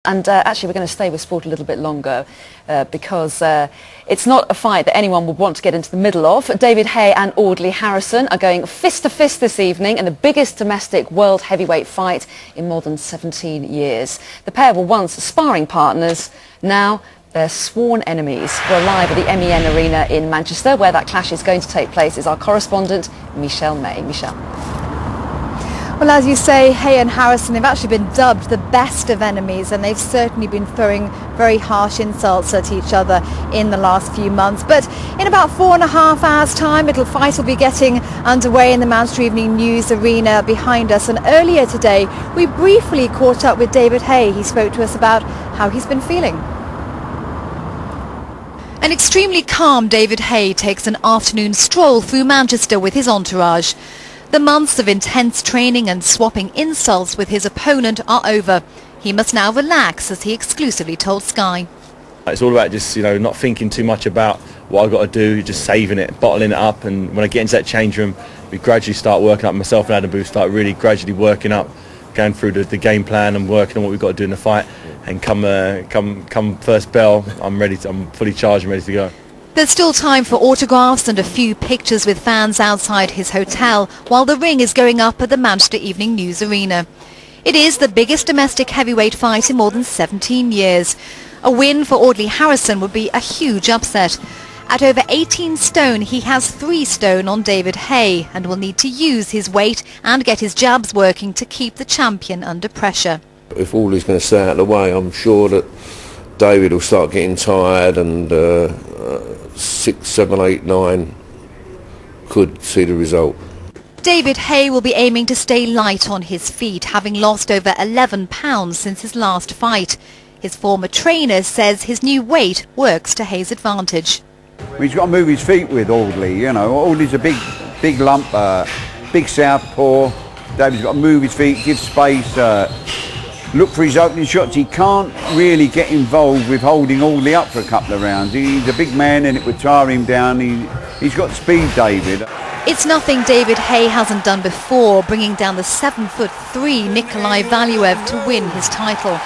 And actually we're going to stay with sport a little bit longer because it's not a fight that anyone would want to get into the middle of. David Haye and Audley Harrison are going fist to fist this evening in the biggest domestic world heavyweight fight in more than 17 years. The pair were once sparring partners, now they're sworn enemies. We're live at the MEN Arena in Manchester, where that clash is going to take place, is our correspondent Michelle May. Michelle. Well, as you say, Haye and Harrison have actually been dubbed the best of enemies, and they've certainly been throwing very harsh insults at each other in the last few months. But in about 4.5 hours' time, the fight will be getting underway in the Manchester Evening News Arena behind us. And earlier today, we briefly caught up with David Haye. He spoke to us about how he's been feeling. An extremely calm David Haye takes an afternoon stroll through Manchester with his entourage. The months of intense training and swapping insults with his opponent are over. He must now relax, as he exclusively told Sky. It's all about just, not thinking too much about what I've got to do, just saving it, bottling it up, and when I get into that change room, we gradually start working up, myself and Adam Booth start really gradually working up, going through the game plan and working on what we've got to do in the fight. And come first bell, I'm fully charged and ready to go. There's still time for autographs and a few pictures with fans outside his hotel while the ring is going up at the Manchester Evening News Arena. It is the biggest domestic heavyweight fight in more than 17 years. A win for Audley Harrison would be a huge upset. At over 18 stone, he has 3 stone on David Haye and will need to use his weight and get his jabs working to keep the champion under pressure. If Audley's going to stay out of the way, I'm sure that David will start getting tired, and 6, 7, 8, 9 could see the result. David Haye will be aiming to stay light on his feet, having lost over 11 pounds since his last fight. His former trainer says his new weight works to Haye's advantage. He's got to move his feet with Audley, Audley's a big lump, big southpaw. David's got to move his feet, give space, look for his opening shots. He can't really get involved with holding Audley up for a couple of rounds. He's a big man and it would tire him down. He's got speed, David. It's nothing David Haye hasn't done before, bringing down the 7'3" Nikolai Valuev to win his title.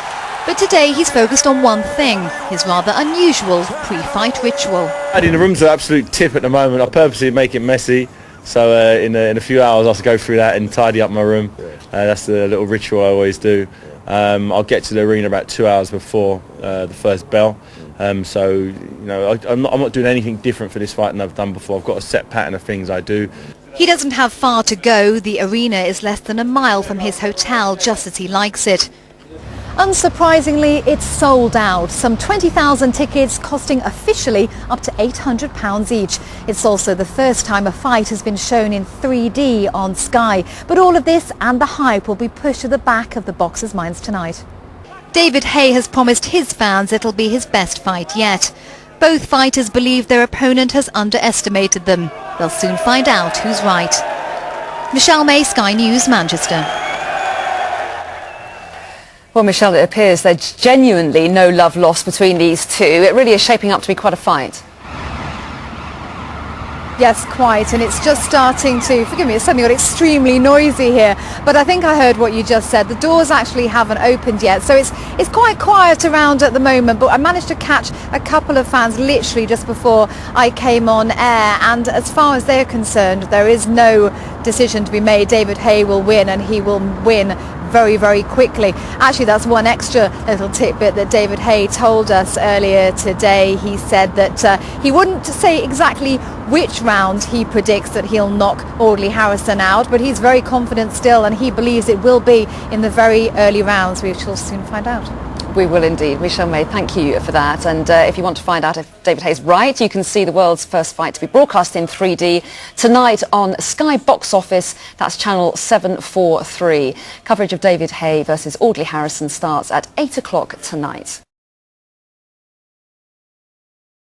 But today he's focused on one thing, his rather unusual pre-fight ritual. The room's an absolute tip at the moment. I purposely make it messy, so in a few hours I'll go through that and tidy up my room. That's the little ritual I always do. I'll get to the arena about 2 hours before the first bell. I'm not doing anything different for this fight than I've done before. I've got a set pattern of things I do. He doesn't have far to go. The arena is less than a mile from his hotel, just as he likes it. Unsurprisingly, it's sold out. Some 20,000 tickets costing officially up to £800 each. It's also the first time a fight has been shown in 3D on Sky. But all of this and the hype will be pushed to the back of the boxers' minds tonight. David Haye has promised his fans it'll be his best fight yet. Both fighters believe their opponent has underestimated them. They'll soon find out who's right. Michelle May, Sky News, Manchester. Well, Michelle, it appears there's genuinely no love lost between these two. It really is shaping up to be quite a fight. Yes, quite, and it's just starting to, forgive me, it's suddenly got extremely noisy here, but I think I heard what you just said. The doors actually haven't opened yet, so it's quite quiet around at the moment, but I managed to catch a couple of fans literally just before I came on air, and as far as they're concerned, there is no decision to be made. David Haye will win, and he will win very, very quickly. Actually, that's one extra little tidbit that David Haye told us earlier today. He said that he wouldn't say exactly which round he predicts that he'll knock Audley Harrison out, but he's very confident still, and he believes it will be in the very early rounds. We shall soon find out. We will indeed. Michelle May, thank you for that. And if you want to find out if David Haye's right, you can see the world's first fight to be broadcast in 3D tonight on Sky Box Office. That's channel 743. Coverage of David Haye versus Audley Harrison starts at 8 o'clock tonight.